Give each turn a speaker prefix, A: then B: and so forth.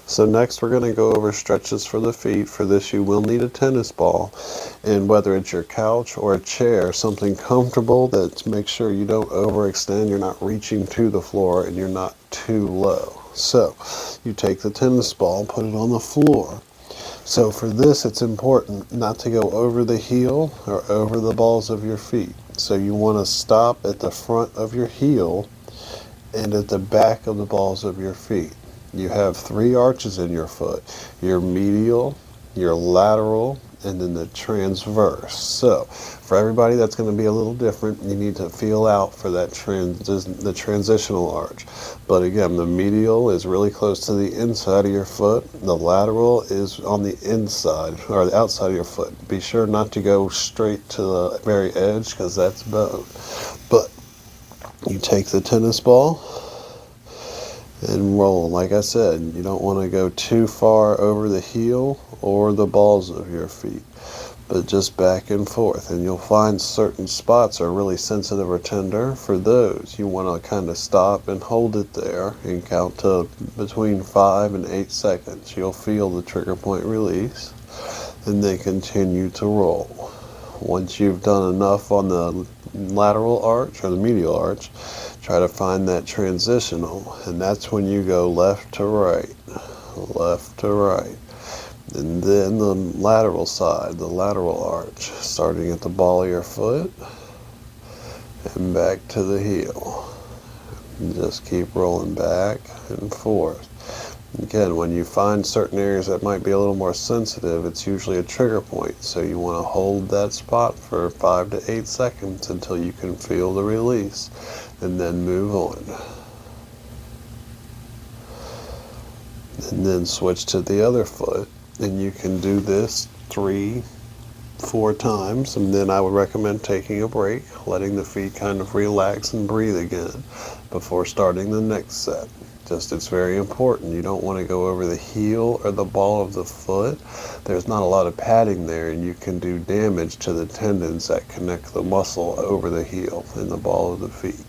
A: So next we're going to go over stretches for the feet. For this you will need a tennis ball, and whether it's your couch or a chair, something comfortable that makes sure you don't overextend, you're not reaching to the floor, and you're not too low. So you take the tennis ball, put it on the floor. So for this it's important not to go over the heel or over the balls of your feet. So you want to stop at the front of your heel and at the back of the balls of your feet. You have three arches in your foot: your medial, your lateral, and then the transverse. So for everybody that's going to be a little different. You need to feel out for that the transitional arch. But again, the medial is really close to the inside of your foot. The lateral is on the inside or the outside of your foot. Be sure not to go straight to the very edge because that's bone. But you take the tennis ball and roll. Like I said, you don't want to go too far over the heel or the balls of your feet, but just back and forth. And you'll find certain spots are really sensitive or tender. For those, you want to kind of stop and hold it there and count to between 5 and 8 seconds. You'll feel the trigger point release and then continue to roll. Once you've done enough on the lateral arch or the medial arch, try to find that transitional, and that's when you go left to right, and then the lateral side, the lateral arch, starting at the ball of your foot and back to the heel. And just keep rolling back and forth. Again, when you find certain areas that might be a little more sensitive, it's usually a trigger point. So you want to hold that spot for 5 to 8 seconds until you can feel the release, and then move on. And then switch to the other foot, and you can do this 3, 4 times, and then I would recommend taking a break, letting the feet kind of relax and breathe again before starting the next set. It's very important. You don't want to go over the heel or the ball of the foot. There's not a lot of padding there, and you can do damage to the tendons that connect the muscle over the heel and the ball of the feet.